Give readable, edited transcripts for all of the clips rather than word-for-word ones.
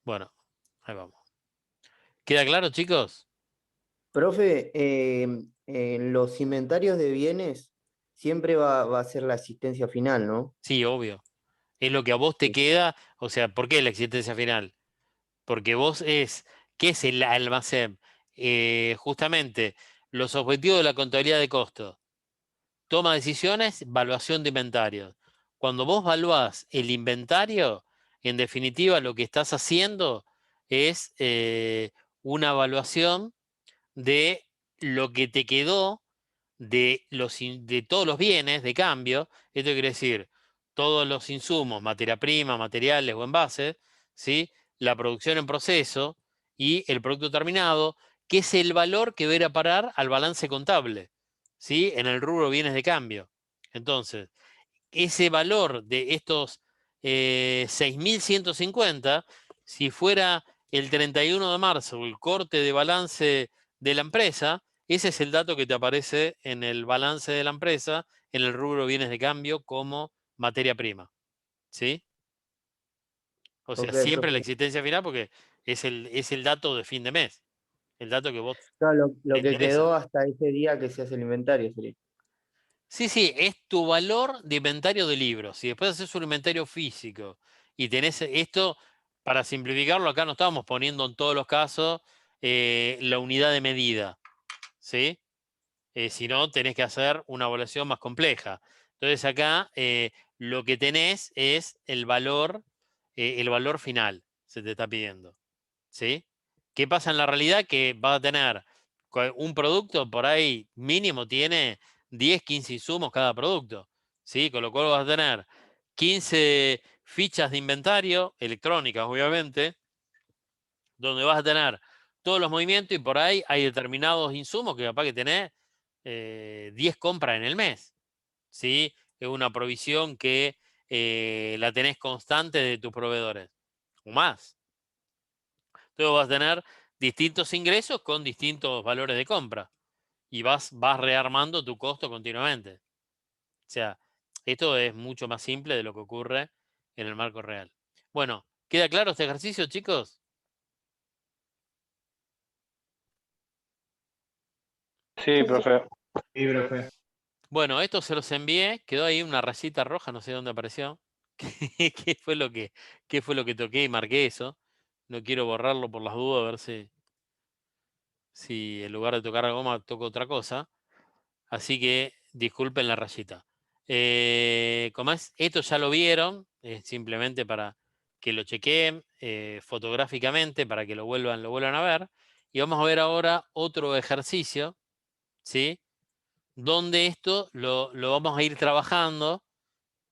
Bueno, ahí vamos. ¿Queda claro, chicos? Profe, en los inventarios de bienes siempre va a ser la asistencia final, ¿no? Sí, obvio. Es lo que a vos te Sí. queda. O sea, ¿por qué la existencia final? Porque vos ¿qué es el almacén? Justamente, los objetivos de la contabilidad de costos. Toma de decisiones, evaluación de inventarios. Cuando vos evaluás el inventario, en definitiva lo que estás haciendo es una evaluación de lo que te quedó de todos los bienes de cambio. Esto quiere decir todos los insumos, materia prima, materiales o envases, ¿sí? La producción en proceso y el producto terminado, que es el valor que va a ir a parar al balance contable, ¿sí? En el rubro bienes de cambio. Entonces, ese valor de estos 6.150, si fuera el 31 de marzo el corte de balance de la empresa, ese es el dato que te aparece en el balance de la empresa, en el rubro bienes de cambio como materia prima. ¿Sí? O sea, Ok, siempre la profe. existencia final porque es el dato de fin de mes, el dato que vos Claro, te lo que interesa. quedó hasta ese día que se hace el inventario sería. Sí, sí, es tu valor de inventario de libros. Si después haces un inventario físico y tenés esto, para simplificarlo, acá no estamos poniendo en todos los casos la unidad de medida, ¿sí? Si no, tenés que hacer una evaluación más compleja. Entonces acá lo que tenés es el valor final, se te está pidiendo, ¿sí? ¿Qué pasa en la realidad? Que vas a tener un producto por ahí mínimo tiene 10, 15 insumos cada producto, ¿sí? Con lo cual vas a tener 15 fichas de inventario, electrónicas obviamente, donde vas a tener todos los movimientos y por ahí hay determinados insumos que capaz que tenés 10 compras en el mes, ¿sí? Es una provisión que la tenés constante de tus proveedores, o más. Entonces vas a tener distintos ingresos con distintos valores de compra y vas rearmando tu costo continuamente. O sea, esto es mucho más simple de lo que ocurre en el marco real. Bueno, ¿queda claro este ejercicio, chicos? Sí, profe. Sí, profe. Bueno, esto se los envié, quedó ahí una rayita roja, no sé dónde apareció. ¿Qué fue qué fue lo que toqué y marqué eso? No quiero borrarlo por las dudas, a ver si en lugar de tocar la goma toco otra cosa. Así que disculpen la rayita. Como es, esto ya lo vieron, simplemente para que lo chequeen fotográficamente, para que lo vuelvan a ver. Y vamos a ver ahora otro ejercicio, ¿sí? Donde esto lo vamos a ir trabajando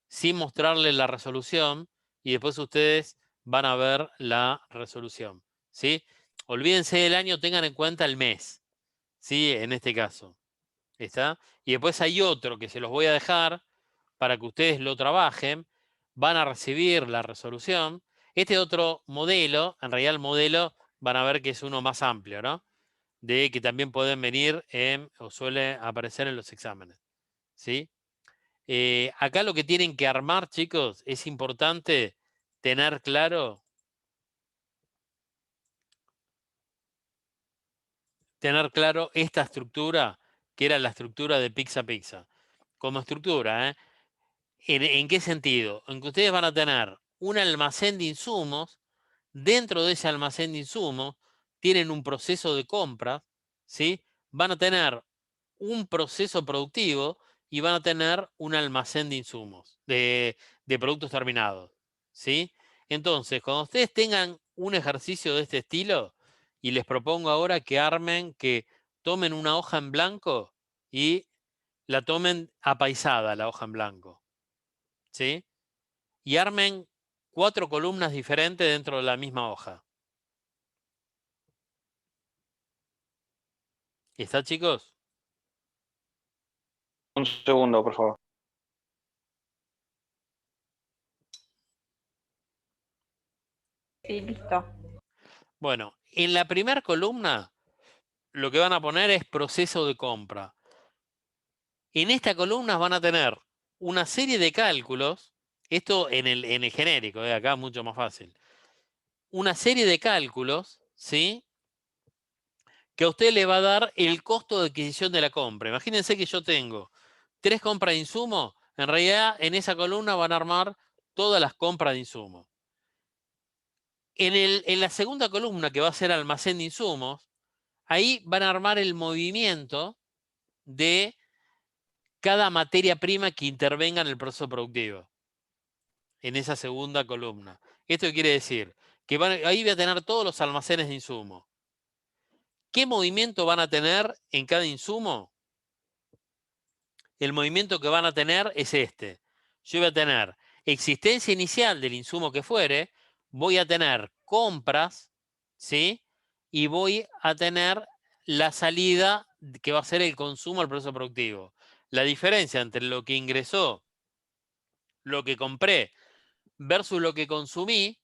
sin mostrarles la resolución y después ustedes van a ver la resolución, ¿sí? Olvídense del año, tengan en cuenta el mes, ¿sí? En este caso. ¿Está? Y después hay otro que se los voy a dejar para que ustedes lo trabajen. Van a recibir la resolución. Este otro modelo, en realidad el modelo van a ver que es uno más amplio, ¿no? De que también pueden venir o suele aparecer en los exámenes, ¿sí? Acá lo que tienen que armar, chicos, es importante tener claro esta estructura, que era la estructura de Pizza Pizza. Como estructura, ¿eh? ¿En qué sentido? En que ustedes van a tener un almacén de insumos, dentro de ese almacén de insumos tienen un proceso de compra, ¿sí? Van a tener un proceso productivo y van a tener un almacén de insumos, de productos terminados, ¿sí? Entonces, cuando ustedes tengan un ejercicio de este estilo, y les propongo ahora que tomen una hoja en blanco y la tomen apaisada, la hoja en blanco, ¿sí? Y armen 4 columnas diferentes dentro de la misma hoja. ¿Está, chicos? Un segundo, por favor. Sí, listo. Bueno, en la primera columna lo que van a poner es proceso de compra. En esta columna van a tener una serie de cálculos, esto en el genérico, acá mucho más fácil. una serie de cálculos, ¿sí? Que a usted le va a dar el costo de adquisición de la compra. Imagínense que yo tengo 3 compras de insumos. En realidad, en esa columna van a armar todas las compras de insumos. En la segunda columna, que va a ser almacén de insumos, ahí van a armar el movimiento de cada materia prima que intervenga en el proceso productivo. En esa segunda columna. ¿Esto quiere decir? Que ahí voy a tener todos los almacenes de insumos. ¿Qué movimiento van a tener en cada insumo? El movimiento que van a tener es este. Yo voy a tener existencia inicial del insumo que fuere, voy a tener compras, ¿sí? Y voy a tener la salida que va a ser el consumo al proceso productivo. La diferencia entre lo que ingresó, lo que compré, versus lo que consumí,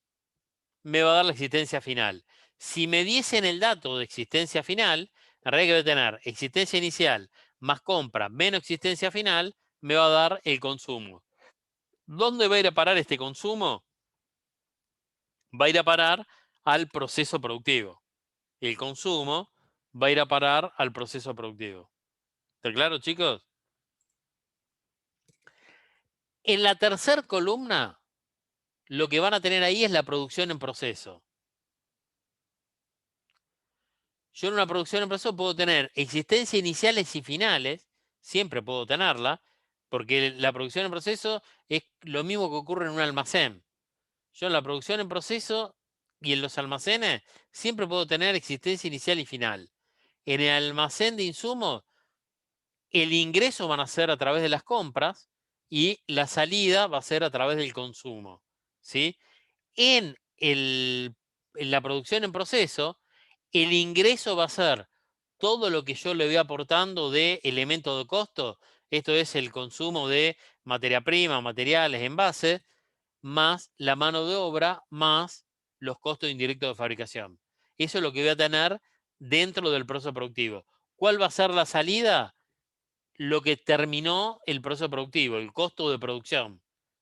me va a dar la existencia final. Si me diesen el dato de existencia final, en realidad que voy a tener existencia inicial más compra menos existencia final, me va a dar el consumo. ¿Dónde va a ir a parar este consumo? Va a ir a parar al proceso productivo. El consumo va a ir a parar al proceso productivo. ¿Está claro, chicos? En la tercera columna, lo que van a tener ahí es la producción en proceso. Yo en una producción en proceso puedo tener existencias iniciales y finales, siempre puedo tenerla, porque la producción en proceso es lo mismo que ocurre en un almacén. Yo en la producción en proceso y en los almacenes siempre puedo tener existencia inicial y final. En el almacén de insumos, el ingreso van a ser a través de las compras y la salida va a ser a través del consumo, ¿sí? En la producción en proceso, el ingreso va a ser todo lo que yo le voy aportando de elementos de costo, esto es el consumo de materia prima, materiales, envases, más la mano de obra, más los costos indirectos de fabricación. Eso es lo que voy a tener dentro del proceso productivo. ¿Cuál va a ser la salida? Lo que terminó el proceso productivo, el costo de producción,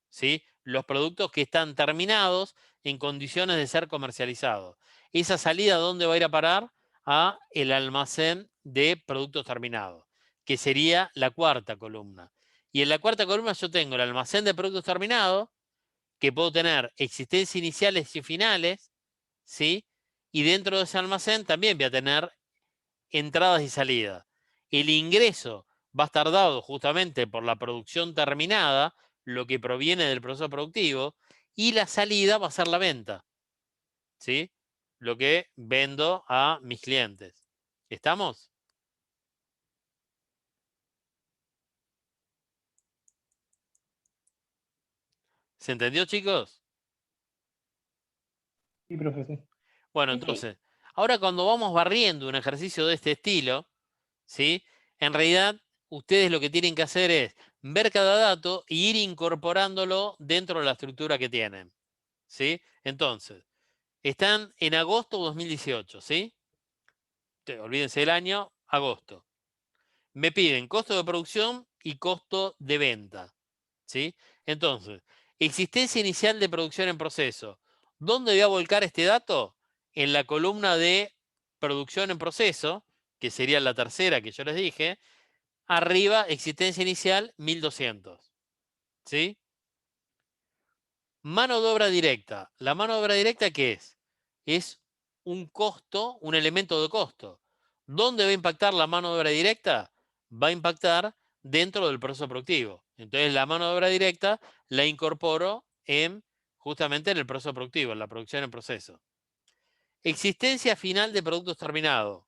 ¿sí? Los productos que están terminados en condiciones de ser comercializados. Esa salida, ¿dónde va a ir a parar? A el almacén de productos terminados, que sería la cuarta columna. Y en la cuarta columna yo tengo el almacén de productos terminados, que puedo tener existencias iniciales y finales, ¿sí? Y dentro de ese almacén también voy a tener entradas y salidas. El ingreso va a estar dado justamente por la producción terminada, lo que proviene del proceso productivo, y la salida va a ser la venta, ¿sí? Lo que vendo a mis clientes. ¿Estamos? ¿Se entendió, chicos? Sí, profe, sí. Bueno, Sí, sí. entonces, ahora cuando vamos barriendo un ejercicio de este estilo, ¿sí? En realidad, ustedes lo que tienen que hacer es ver cada dato e ir incorporándolo dentro de la estructura que tienen, ¿sí? Entonces, están en agosto de 2018, ¿sí? Olvídense del año, agosto. Me piden costo de producción y costo de venta, ¿sí? Entonces, existencia inicial de producción en proceso. ¿Dónde voy a volcar este dato? En la columna de producción en proceso, que sería la tercera que yo les dije. Arriba, existencia inicial, 1200, ¿sí? Mano de obra directa. ¿La mano de obra directa qué es? Es un costo, un elemento de costo. ¿Dónde va a impactar la mano de obra directa? Va a impactar dentro del proceso productivo. Entonces la mano de obra directa la incorporo justamente en el proceso productivo, en la producción en proceso. Existencia final de productos terminados.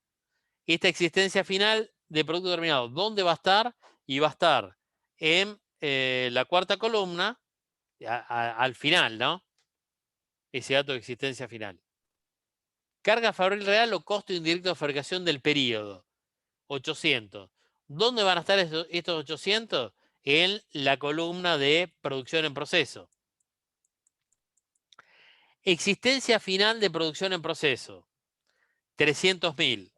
Esta existencia final de producto terminado, ¿dónde va a estar? Y va a estar en la cuarta columna, al final, ¿no? Ese dato de existencia final. Carga fabril real o costo indirecto de fabricación del periodo, 800. ¿Dónde van a estar estos 800? En la columna de producción en proceso. Existencia final de producción en proceso, 300.000.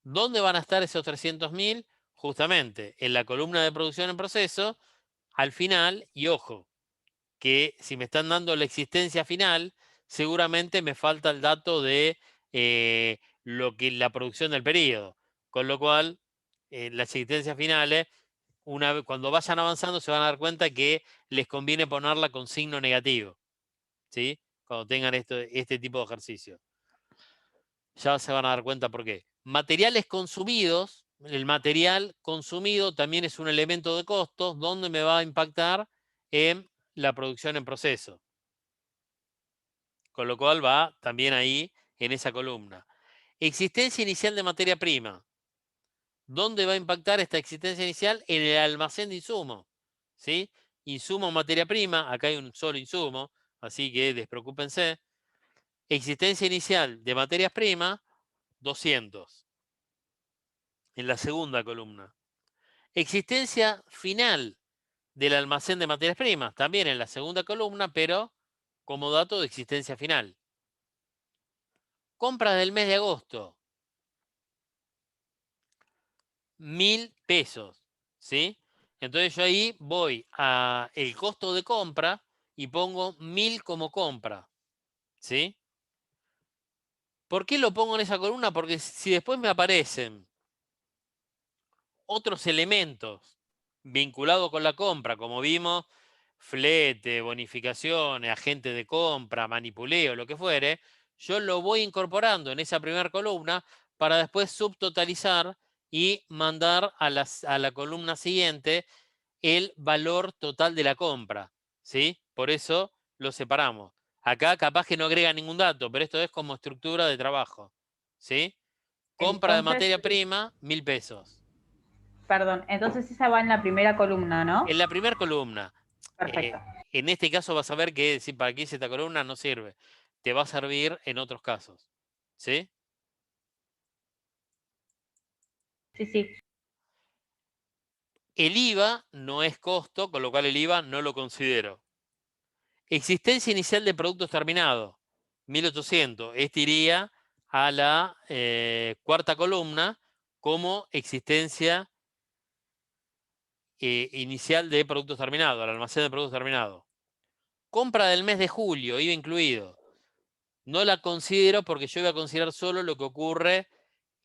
¿Dónde van a estar esos 300.000? Justamente en la columna de producción en proceso, al final, y ojo, que si me están dando la existencia final, seguramente me falta el dato de lo que la producción del periodo. Con lo cual, las existencias finales, cuando vayan avanzando, se van a dar cuenta que les conviene ponerla con signo negativo, ¿sí? Cuando tengan este tipo de ejercicio. Ya se van a dar cuenta por qué. Materiales consumidos. El material consumido también es un elemento de costos donde me va a impactar en la producción en proceso. Con lo cual va también ahí en esa columna. Existencia inicial de materia prima. ¿Dónde va a impactar esta existencia inicial? En el almacén de insumos. ¿Sí? Insumo, materia prima. Acá hay un solo insumo, así que despreocúpense. Existencia inicial de materias primas, 200. En la segunda columna. Existencia final del almacén de materias primas, también en la segunda columna, pero como dato de existencia final. Compras del mes de agosto. 1.000 pesos, ¿sí? Entonces yo ahí voy a el costo de compra y pongo 1.000 como compra, ¿sí? ¿Por qué lo pongo en esa columna? Porque si después me aparecen otros elementos vinculados con la compra, como vimos, flete, bonificaciones, agente de compra, manipuleo, lo que fuere, yo lo voy incorporando en esa primera columna para después subtotalizar y mandar a la columna siguiente el valor total de la compra, ¿sí? Por eso lo separamos. Acá capaz que no agrega ningún dato, pero esto es como estructura de trabajo, ¿sí? Compra de Entonces, materia prima, 1.000 pesos. perdón, entonces esa va en la primera columna, ¿no? En la primera columna, Perfecto. en este caso vas a ver que si para qué hice esta columna no sirve. Te va a servir en otros casos, ¿sí? Sí, sí. El IVA no es costo, con lo cual el IVA no lo considero. Existencia inicial de productos terminados, 1.800. Este iría a la cuarta columna como existencia inicial de productos terminados, al almacén de productos terminados. Compra del mes de julio, IVA incluido. No la considero porque yo voy a considerar solo lo que ocurre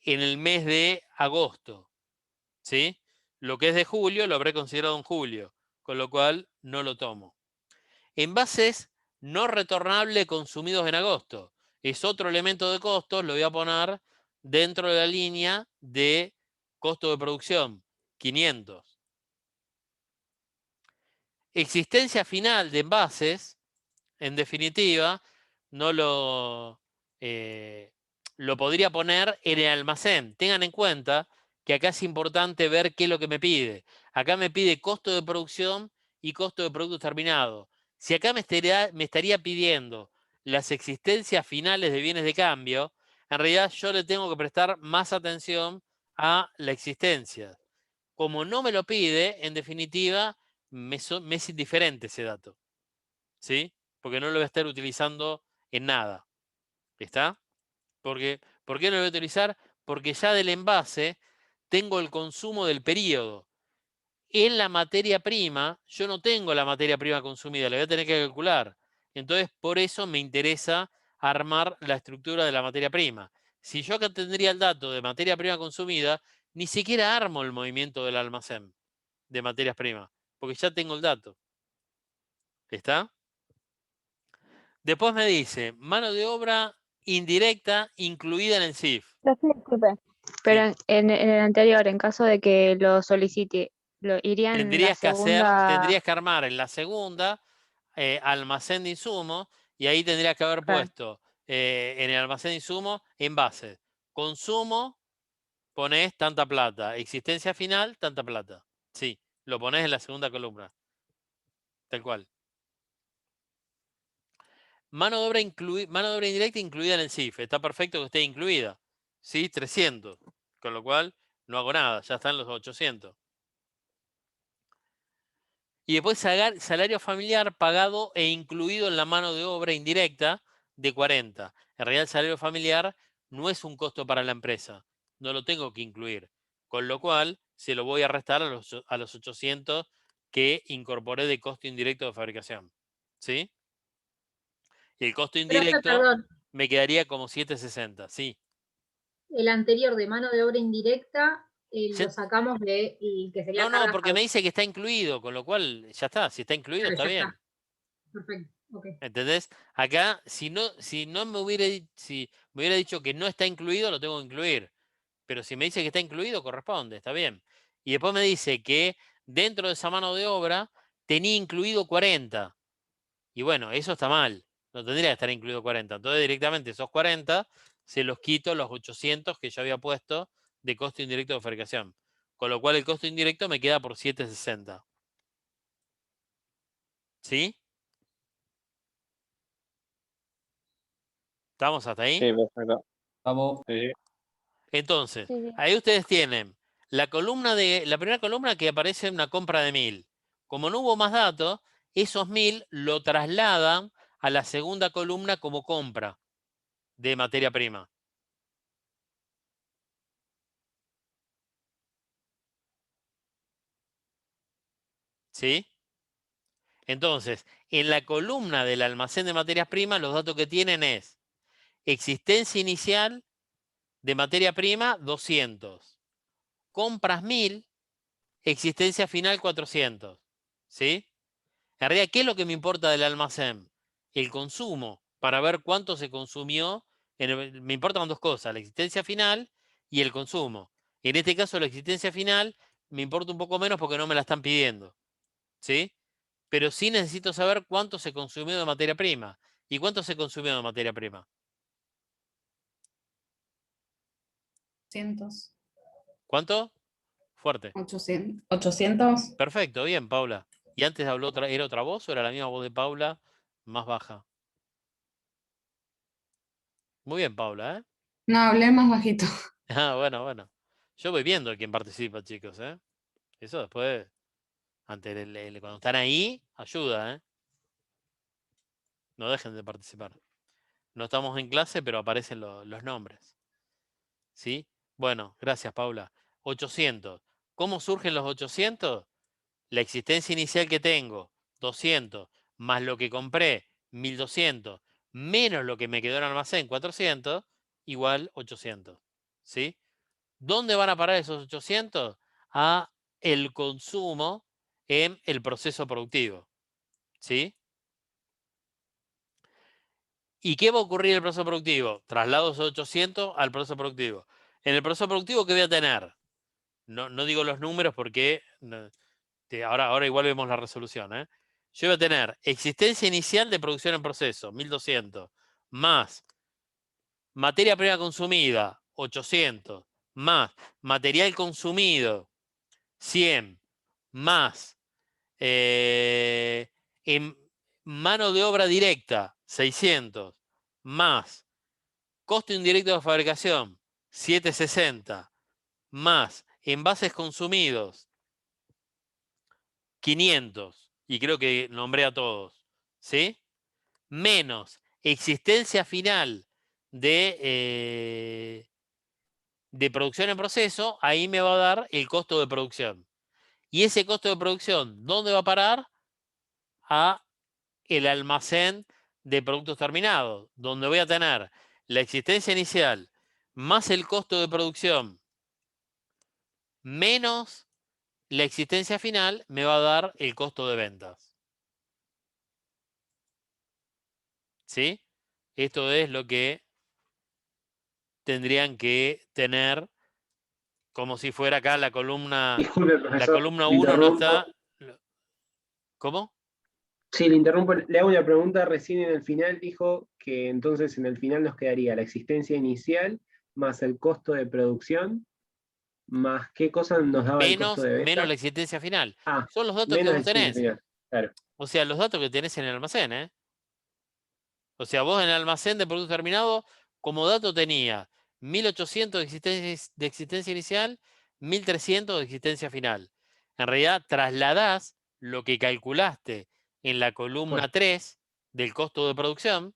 en el mes de agosto, ¿sí? Lo que es de julio lo habré considerado en julio, con lo cual no lo tomo. Envases no retornables consumidos en agosto. Es otro elemento de costos, lo voy a poner dentro de la línea de costo de producción, 500. Existencia final de envases, en definitiva, no lo podría poner en el almacén. Tengan en cuenta que acá es importante ver qué es lo que me pide. Acá me pide costo de producción y costo de productos terminados. Si acá me estaría pidiendo las existencias finales de bienes de cambio, en realidad yo le tengo que prestar más atención a la existencia. Como no me lo pide, en definitiva, me es indiferente ese dato, ¿sí? Porque no lo voy a estar utilizando en nada. ¿Está? ¿Por qué no lo voy a utilizar? Porque ya del envase tengo el consumo del periodo. En la materia prima, yo no tengo la materia prima consumida, la voy a tener que calcular. Entonces, por eso me interesa armar la estructura de la materia prima. Si yo acá tendría el dato de materia prima consumida, ni siquiera armo el movimiento del almacén de materias primas, porque ya tengo el dato. ¿Está? Después me dice, mano de obra indirecta incluida en el CIF. Disculpe, pero Sí. en el anterior, en caso de que lo solicite, lo iría en la Tendrías segunda. que armar en la segunda almacén de insumos y ahí tendrías que haber Claro. puesto en el almacén de insumos envases. Consumo, ponés tanta plata. Existencia final, tanta plata. Sí, lo ponés en la segunda columna. Tal cual. Mano de obra indirecta incluida en el CIF. Está perfecto que esté incluida. Sí, 300. Con lo cual no hago nada. Ya están los 800. Y después salario familiar pagado e incluido en la mano de obra indirecta de 40. En realidad el salario familiar no es un costo para la empresa. No lo tengo que incluir. Con lo cual se lo voy a restar a los 800 que incorporé de costo indirecto de fabricación. ¿Sí? Y el costo Profe, indirecto perdón, me quedaría como 760, sí. el anterior de mano de obra indirecta Sí. lo sacamos de el que sería No, no, cargas porque me dice que está incluido, con lo cual ya está. Si está incluido, Claro, está ya bien. está. Perfecto, ok. ¿Entendés? Acá, si no me hubiera, si me hubiera dicho que no está incluido, lo tengo que incluir. Pero si me dice que está incluido, corresponde, está bien. Y después me dice que dentro de esa mano de obra tenía incluido 40. Y bueno, eso está mal. No tendría que estar incluido 40. Entonces directamente esos 40 se los quito los 800 que yo había puesto de costo indirecto de fabricación. Con lo cual el costo indirecto me queda por 760. ¿Sí? ¿Estamos hasta ahí? Sí, perfecto. Vamos. Sí, sí. Entonces, Sí, sí. ahí ustedes tienen la primera columna que aparece una compra de 1000. Como no hubo más datos, esos 1000 lo trasladan a la segunda columna como compra de materia prima. ¿Sí? Entonces, en la columna del almacén de materias primas, los datos que tienen es existencia inicial de materia prima 200, compras 1000, existencia final 400. ¿Sí? En realidad, ¿qué es lo que me importa del almacén? El consumo, para ver cuánto se consumió. Me importan dos cosas, la existencia final y el consumo. En este caso, la existencia final me importa un poco menos porque no me la están pidiendo. ¿Sí? Pero sí necesito saber cuánto se consumió de materia prima. ¿Y cuánto se consumió de materia prima? 800. ¿Cuánto? Fuerte. 800. Perfecto, bien, Paula. ¿Y antes habló era otra voz o era la misma voz de Paula, más baja? Muy bien, Paula, ¿eh? No, hablé más bajito. Ah, bueno, bueno. Yo voy viendo quién participa, chicos, ¿eh? Eso después, cuando están ahí, ayuda, ¿eh? No dejen de participar. No estamos en clase, pero aparecen los nombres. ¿Sí? Bueno, gracias, Paula. 800. ¿Cómo surgen los 800? La existencia inicial que tengo, 200, más lo que compré, 1200, menos lo que me quedó en el almacén, 400, igual 800. ¿Sí? ¿Dónde van a parar esos 800? A el consumo en el proceso productivo. ¿Sí? ¿Y qué va a ocurrir en el proceso productivo? Traslado esos 800 al proceso productivo. En el proceso productivo, ¿qué voy a tener? No digo los números porque ahora igual vemos la resolución. Yo voy a tener existencia inicial de producción en proceso, 1200, más materia prima consumida, 800, más material consumido, 100, más en mano de obra directa, 600, más costo indirecto de fabricación, 760, más envases consumidos, 500, y creo que nombré a todos, ¿sí? Menos existencia final de producción en proceso, ahí me va a dar el costo de producción. Y ese costo de producción, ¿dónde va a parar? A el almacén de productos terminados, donde voy a tener la existencia inicial más el costo de producción menos la existencia final, me va a dar el costo de ventas. ¿Sí? Esto es lo que tendrían que tener como si fuera acá la columna. Disculpe, La profesor, columna le 1 no interrumpo. está. ¿Cómo? Sí, le interrumpo. Le hago una pregunta. Recién en el final dijo que entonces en el final nos quedaría la existencia inicial más el costo de producción, más qué cosa nos daba el costo de Menos venta. la existencia final. Ah, Son los datos que menos la vos existencia tenés. final. Claro. O sea, los datos que tenés en el almacén, ¿eh? O sea, vos en el almacén de productos terminados, como dato tenía 1800 de existencia inicial, 1300 de existencia final. En realidad, trasladás lo que calculaste en la columna 3 del costo de producción,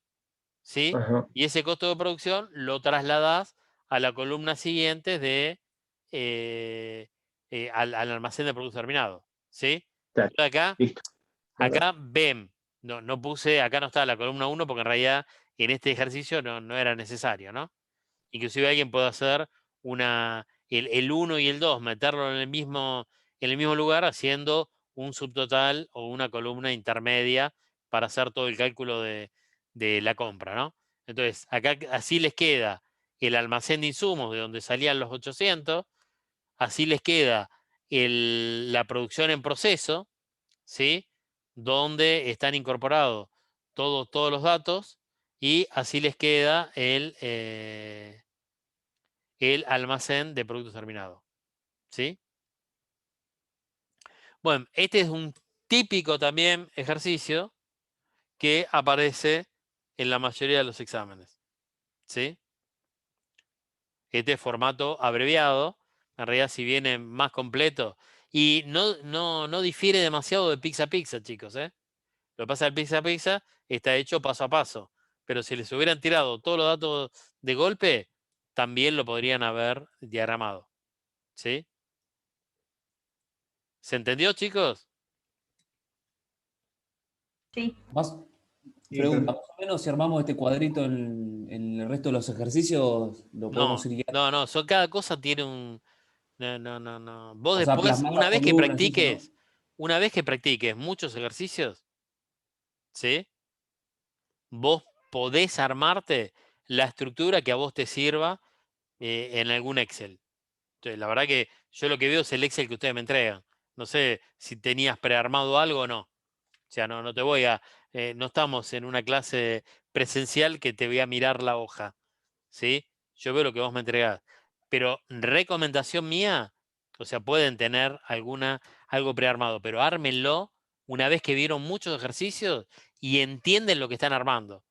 ¿sí? Ajá. Y ese costo de producción lo trasladás a la columna siguiente al almacén de productos terminados, ¿sí? Claro. Entonces Listo. acá ven no puse, acá no está la columna 1 porque en realidad en este ejercicio no era necesario, ¿no? Inclusive alguien puede hacer el 1 y el 2, meterlo en el mismo lugar haciendo un subtotal o una columna intermedia para hacer todo el cálculo de la compra, ¿no? Entonces, acá así les queda el almacén de insumos de donde salían los 800, así les queda la producción en proceso, ¿sí? Donde están incorporados todos los datos, y así les queda el almacén de productos terminados, ¿sí? Bueno, este es un típico también ejercicio que aparece en la mayoría de los exámenes, ¿sí? Este formato abreviado, en realidad si viene más completo, y no difiere demasiado de pizza a pizza, chicos, ¿eh? Lo que pasa del pizza a pizza está hecho paso a paso, pero si les hubieran tirado todos los datos de golpe, también lo podrían haber diagramado, ¿sí? ¿Se entendió, chicos? Sí. Pregunta, más o menos si armamos este cuadrito en el resto de los ejercicios, lo podemos ir guiando. No, cada cosa tiene un... No. Vos O sea, después, plasmar las columnas, eso, ¿no? una vez que practiques muchos ejercicios, ¿sí? Vos podés armarte la estructura que a vos te sirva en algún Excel. Entonces, la verdad que yo lo que veo es el Excel que ustedes me entregan. No sé si tenías prearmado algo o no. O sea, no te voy a... no estamos en una clase presencial que te voy a mirar la hoja, ¿sí? Yo veo lo que vos me entregás. Pero recomendación mía, o sea, pueden tener algo prearmado, pero ármenlo una vez que vieron muchos ejercicios y entienden lo que están armando.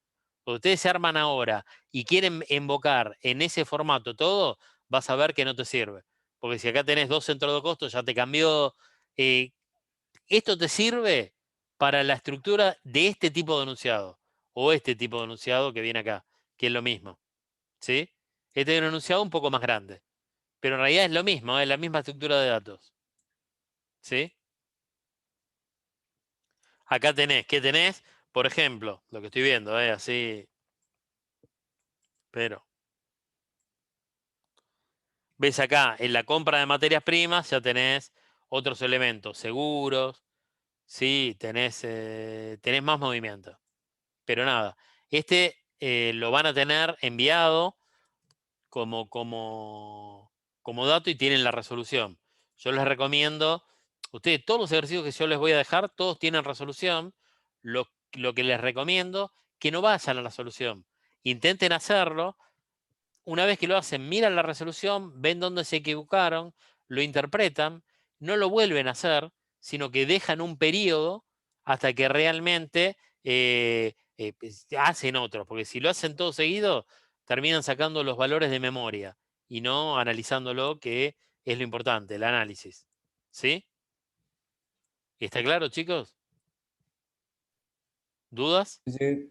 Cuando ustedes se arman ahora y quieren invocar en ese formato todo, vas a ver que no te sirve. Porque si acá tenés 2 centros de costos, ya te cambió. Esto te sirve para la estructura de este tipo de enunciado o este tipo de enunciado que viene acá, que es lo mismo, ¿sí? Este es un enunciado un poco más grande, pero en realidad es lo mismo, es la misma estructura de datos, ¿sí? Acá tenés, ¿qué tenés? Por ejemplo, lo que estoy viendo, así, pero... Ves acá, en la compra de materias primas ya tenés otros elementos, seguros, sí, tenés más movimiento. Pero nada, lo van a tener enviado como dato y tienen la resolución. Yo les recomiendo, ustedes todos los ejercicios que yo les voy a dejar, todos tienen resolución. Lo que les recomiendo, que no vayan a la solución. Intenten hacerlo. Una vez que lo hacen, miran la resolución, ven dónde se equivocaron, lo interpretan, no lo vuelven a hacer, sino que dejan un periodo hasta que realmente hacen otro. Porque si lo hacen todo seguido, terminan sacando los valores de memoria y no analizándolo, que es lo importante, el análisis. ¿Sí? ¿Está claro, chicos? ¿Dudas? Sí.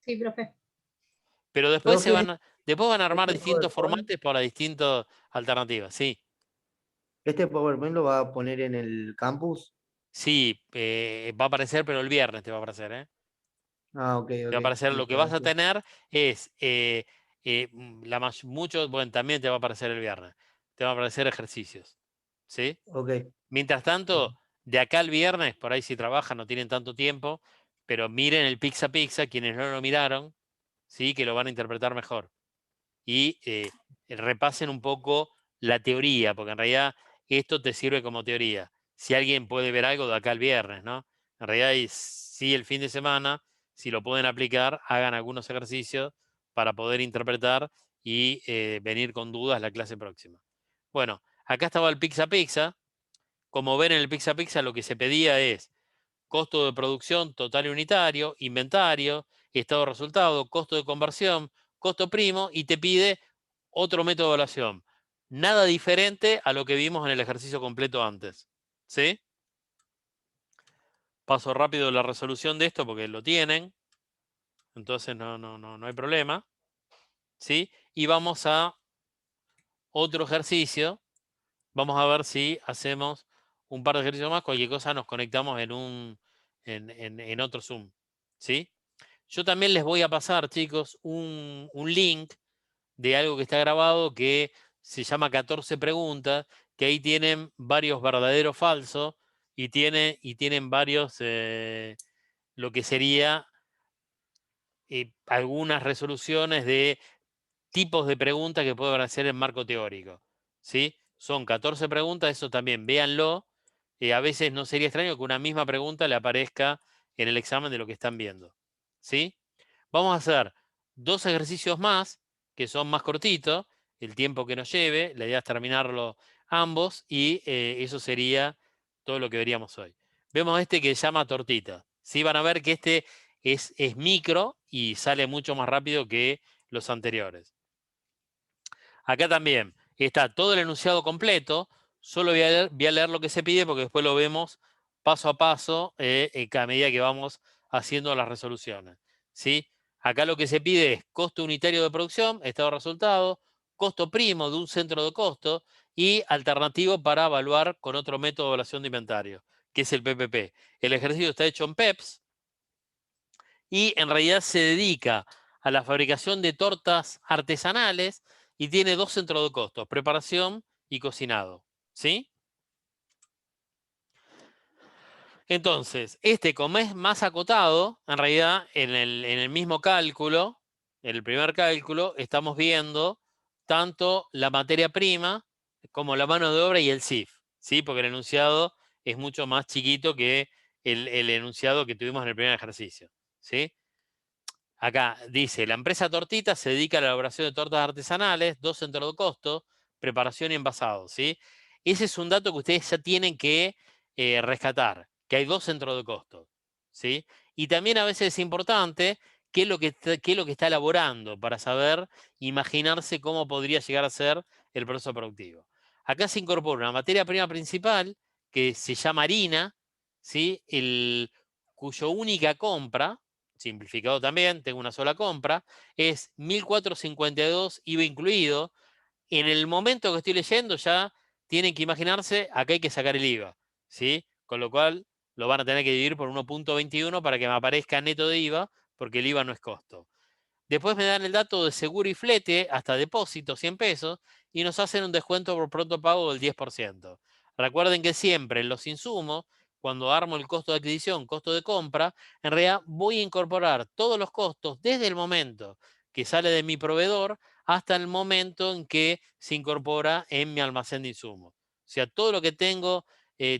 Sí, profe. Pero después Profe, después van a armar este distintos PowerPoint, formatos para distintas alternativas. Sí. este PowerPoint lo va a poner en el campus. Sí, va a aparecer, pero el viernes te va a aparecer, ¿eh? Ah, ok, Te va a ok. aparecer, lo que Listo, vas a gracias. tener es, muchos, bueno, también te va a aparecer el viernes, te va a aparecer ejercicios, ¿sí? Ok. Mientras tanto, de acá al viernes, por ahí si trabajan no tienen tanto tiempo, pero miren el Pizza Pizza, quienes no lo miraron, ¿sí? Que lo van a interpretar mejor. Y repasen un poco la teoría, porque en realidad esto te sirve como teoría. Si alguien puede ver algo de acá al viernes, ¿no? En realidad, sí, el fin de semana, si lo pueden aplicar, hagan algunos ejercicios para poder interpretar y venir con dudas la clase próxima. Bueno, acá estaba el Pizza Pizza. Como ven en el Pizza Pizza, lo que se pedía es costo de producción total y unitario, inventario, estado de resultado, costo de conversión, costo primo, y te pide otro método de evaluación. Nada diferente a lo que vimos en el ejercicio completo antes. ¿Sí? Paso rápido la resolución de esto porque lo tienen. Entonces no hay problema. ¿Sí? Y vamos a otro ejercicio. Vamos a ver si hacemos un par de ejercicios más. Cualquier cosa nos conectamos en otro Zoom. ¿sí? Yo también les voy a pasar, chicos, un link de algo que está grabado que se llama 14 preguntas, que ahí tienen varios verdaderos falsos y tienen varios, lo que sería algunas resoluciones de tipos de preguntas que pueden hacer en marco teórico, ¿sí? Son 14 preguntas, eso también véanlo. A veces no sería extraño que una misma pregunta le aparezca en el examen de lo que están viendo, ¿sí? Vamos a hacer 2 ejercicios más, que son más cortitos, el tiempo que nos lleve, la idea es terminarlo ambos, y eso sería todo lo que veríamos hoy. Vemos este que se llama tortita, ¿sí? Van a ver que este es micro y sale mucho más rápido que los anteriores. Acá también está todo el enunciado completo, solo voy a leer lo que se pide porque después lo vemos paso a paso a medida que vamos haciendo las resoluciones, ¿sí? Acá lo que se pide es costo unitario de producción, estado de resultado, costo primo de un centro de costo y alternativo para evaluar con otro método de evaluación de inventario, que es el PPP. El ejercicio está hecho en PEPS y en realidad se dedica a la fabricación de tortas artesanales y tiene 2 centros de costos, preparación y cocinado, ¿sí? Entonces, como es más acotado, en realidad en el mismo cálculo, en el primer cálculo, estamos viendo tanto la materia prima como la mano de obra y el CIF, ¿sí? Porque el enunciado es mucho más chiquito que el enunciado que tuvimos en el primer ejercicio, ¿sí? Acá dice, la empresa Tortita se dedica a la elaboración de tortas artesanales, 2 centros de costo, preparación y envasado, ¿sí? Ese es un dato que ustedes ya tienen que rescatar, que hay 2 centros de costo, ¿sí? Y también a veces es importante qué es lo que está elaborando para saber, imaginarse cómo podría llegar a ser el proceso productivo. Acá se incorpora una materia prima principal que se llama harina, ¿sí? Cuyo única compra, simplificado también, tengo una sola compra, es 1.452 IVA incluido. En el momento que estoy leyendo ya tienen que imaginarse, acá hay que sacar el IVA, ¿sí? Con lo cual lo van a tener que dividir por 1.21 para que me aparezca neto de IVA, porque el IVA no es costo. Después me dan el dato de seguro y flete hasta depósito, 100 pesos, y nos hacen un descuento por pronto pago del 10%. Recuerden que siempre en los insumos, cuando armo el costo de adquisición, costo de compra, en realidad voy a incorporar todos los costos desde el momento que sale de mi proveedor hasta el momento en que se incorpora en mi almacén de insumos. O sea, todo lo que tengo,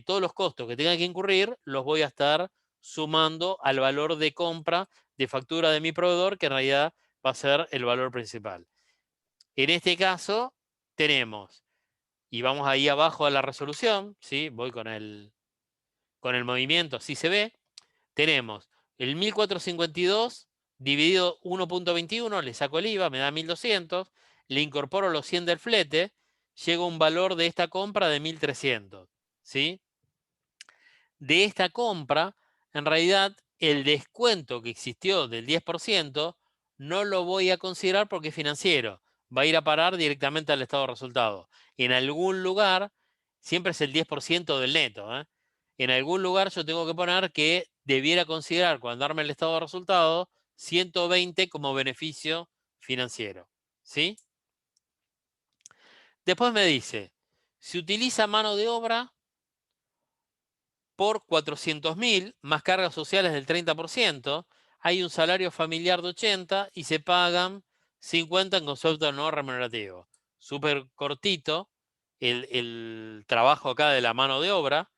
todos los costos que tenga que incurrir, los voy a estar sumando al valor de compra de factura de mi proveedor, que en realidad va a ser el valor principal. En este caso, tenemos, y vamos ahí abajo a la resolución, ¿sí? Voy con el movimiento, así se ve. Tenemos el 1.452 dividido 1.21, le saco el IVA, me da 1.200, le incorporo los 100 del flete, llega un valor de esta compra de 1.300, ¿sí? De esta compra, en realidad, el descuento que existió del 10% no lo voy a considerar porque es financiero. Va a ir a parar directamente al estado de resultado. En algún lugar, siempre es el 10% del neto, ¿eh? En algún lugar yo tengo que poner que debiera considerar, cuando arme el estado de resultado, 120 como beneficio financiero, ¿sí? Después me dice, se utiliza mano de obra por 400.000 más cargas sociales del 30%, hay un salario familiar de 80 y se pagan 50 en concepto no remunerativo. Súper cortito el trabajo acá de la mano de obra,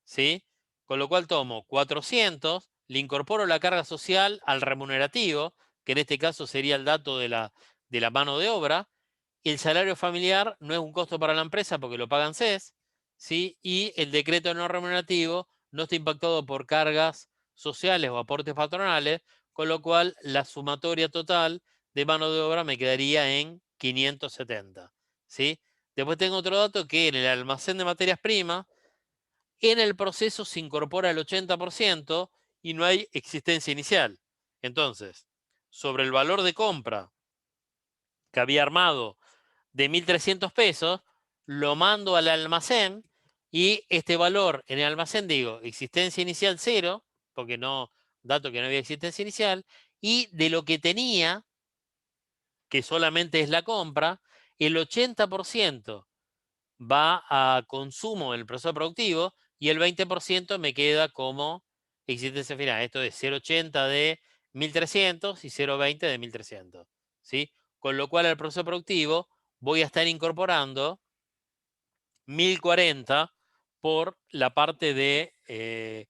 ¿sí? Con lo cual tomo 400, le incorporo la carga social al remunerativo, que en este caso sería el dato de la mano de obra. El salario familiar no es un costo para la empresa porque lo pagan CES, ¿sí? Y el decreto no remunerativo no está impactado por cargas sociales o aportes patronales, con lo cual la sumatoria total de mano de obra me quedaría en 570, ¿sí? Después tengo otro dato que en el almacén de materias primas, en el proceso se incorpora el 80% y no hay existencia inicial. Entonces, sobre el valor de compra que había armado de 1.300 pesos, lo mando al almacén y este valor en el almacén, digo, existencia inicial 0, porque no dato que no había existencia inicial, y de lo que tenía, que solamente es la compra, el 80% va a consumo en el proceso productivo y el 20% me queda como existencia final. Esto es 0,80 de 1300 y 0,20 de 1300. ¿Sí? Con lo cual al proceso productivo voy a estar incorporando 1040 por la parte de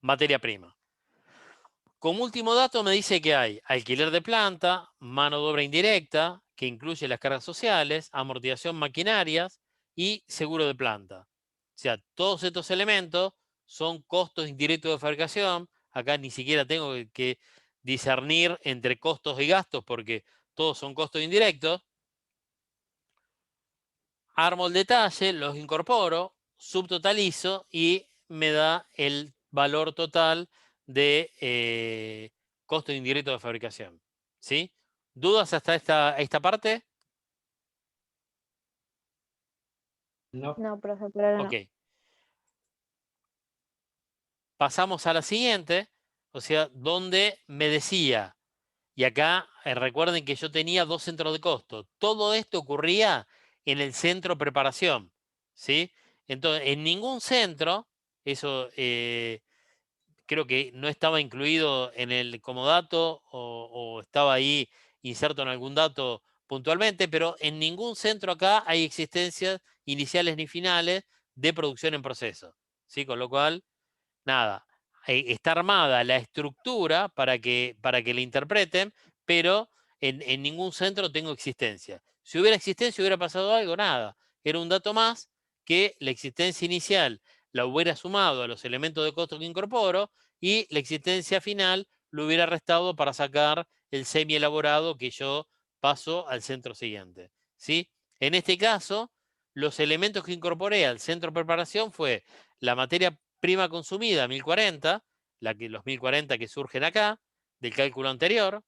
materia prima. Como último dato me dice que hay alquiler de planta, mano de obra indirecta, que incluye las cargas sociales, amortización maquinarias y seguro de planta. O sea, todos estos elementos son costos indirectos de fabricación. Acá ni siquiera tengo que discernir entre costos y gastos porque todos son costos indirectos. Armo el detalle, los incorporo, subtotalizo y me da el valor total de costo indirecto de fabricación. ¿Sí? ¿Dudas hasta esta parte? No, profe, por ahora no. Ok. Pasamos a la siguiente, o sea, donde me decía, y acá recuerden que yo tenía 2 centros de costo. Todo esto ocurría en el centro preparación. ¿Sí? Entonces, en ningún centro, eso creo que no estaba incluido en el como dato o estaba ahí inserto en algún dato puntualmente, pero en ningún centro acá hay existencias iniciales ni finales de producción en proceso. ¿Sí? Con lo cual, nada, está armada la estructura para que la interpreten, pero en ningún centro tengo existencia. Si hubiera existencia, hubiera pasado algo, nada. Era un dato más que la existencia inicial la hubiera sumado a los elementos de costo que incorporo y la existencia final lo hubiera restado para sacar el semi elaborado que yo paso al centro siguiente. ¿Sí? En este caso, los elementos que incorporé al centro de preparación fue la materia prima consumida 1040, los 1040 que surgen acá, del cálculo anterior,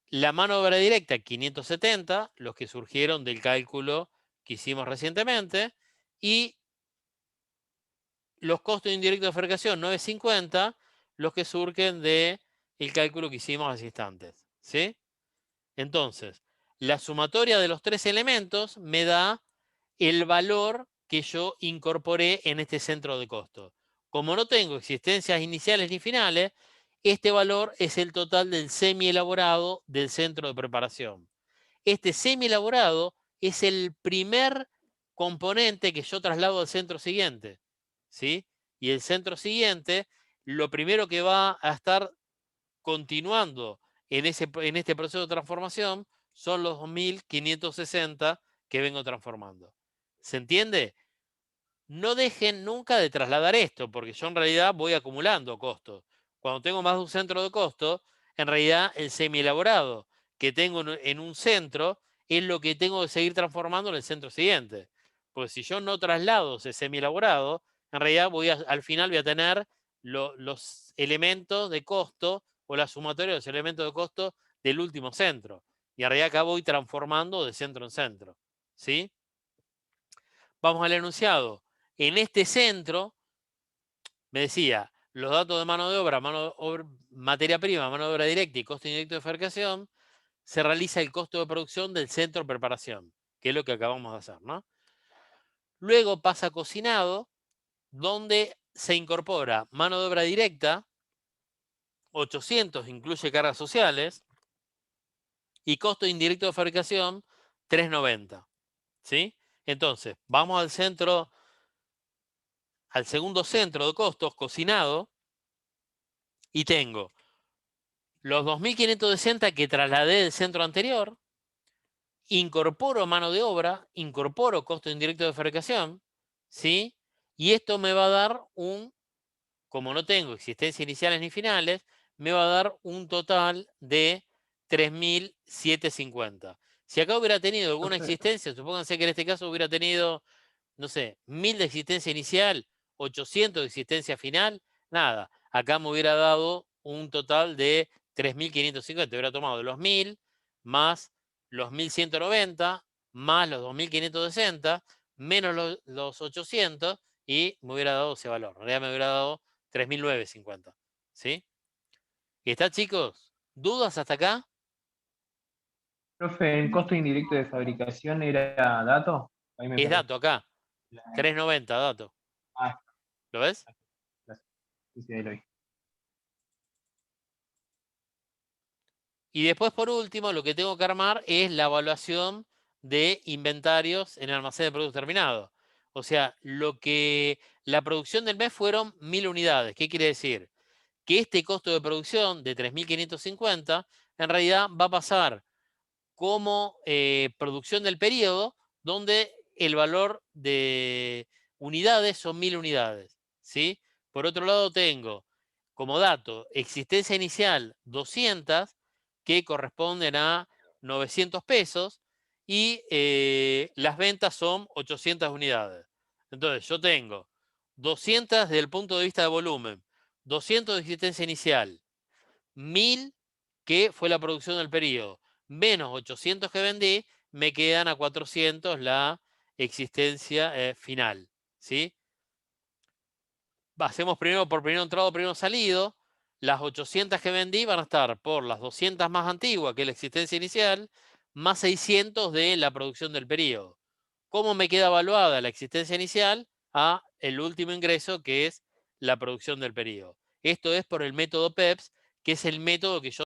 la mano de obra directa 570, los que surgieron del cálculo que hicimos recientemente, y los costos indirectos de fabricación 950, los que surgen del cálculo que hicimos hace instantes. ¿Sí? Entonces, la sumatoria de los 3 elementos me da el valor que yo incorporé en este centro de costo. Como no tengo existencias iniciales ni finales, este valor es el total del semi elaborado del centro de preparación. Este semi elaborado es el primer componente que yo traslado al centro siguiente. ¿Sí? Y el centro siguiente, lo primero que va a estar continuando en este proceso de transformación son los 2560 que vengo transformando. ¿Se entiende? No dejen nunca de trasladar esto, porque yo en realidad voy acumulando costos. Cuando tengo más de un centro de costo, en realidad el semi-elaborado que tengo en un centro es lo que tengo que seguir transformando en el centro siguiente. Pues si yo no traslado ese semi-elaborado, en realidad al final voy a tener los elementos de costo o la sumatoria de los elementos de costo del último centro. Y en realidad acá voy transformando de centro en centro. ¿Sí? Vamos al enunciado. En este centro, me decía, los datos de mano de obra, materia prima, mano de obra directa y costo indirecto de fabricación, se realiza el costo de producción del centro de preparación, que es lo que acabamos de hacer, ¿no? Luego pasa a cocinado, donde se incorpora mano de obra directa, 800 incluye cargas sociales, y costo indirecto de fabricación, 390. ¿Sí? Entonces, vamos al centro, al segundo centro de costos, cocinado, y tengo los 2560 que trasladé del centro anterior, incorporo mano de obra, incorporo costo indirecto de fabricación, ¿sí? Y esto me va a dar como no tengo existencias iniciales ni finales, me va a dar un total de 3750. Si acá hubiera tenido alguna existencia, supónganse que en este caso hubiera tenido, no sé, 1000 de existencia inicial, 800 de existencia final, nada. Acá me hubiera dado un total de 3550. Hubiera tomado los 1000 más los 1190 más los 2560 menos los 800 y me hubiera dado ese valor. En realidad me hubiera dado 3950. ¿Sí? ¿Está, chicos? ¿Dudas hasta acá? Profe, ¿el costo indirecto de fabricación era dato? Ahí me Es perdí. dato acá. 390, dato. Ah, ¿Lo ves? gracias. Sí, sí, ahí lo vi. Y después, por último, lo que tengo que armar es la evaluación de inventarios en el almacén de productos terminados. O sea, la producción del mes fueron 1000 unidades. ¿Qué quiere decir? Que este costo de producción de 3.550 en realidad va a pasar como producción del periodo, donde el valor de unidades son 1000 unidades. ¿Sí? Por otro lado, tengo como dato existencia inicial 200, que corresponden a 900 pesos, y las ventas son 800 unidades. Entonces, yo tengo 200 desde el punto de vista de volumen, 200 de existencia inicial, 1000 que fue la producción del periodo, menos 800 que vendí, me quedan a 400 la existencia final. ¿Sí? Hacemos primero por primero entrado, primero salido. Las 800 que vendí van a estar por las 200 más antiguas, que es la existencia inicial, más 600 de la producción del periodo. ¿Cómo me queda evaluada la existencia inicial? A el último ingreso, que es la producción del periodo. Esto es por el método PEPS, que es el método que yo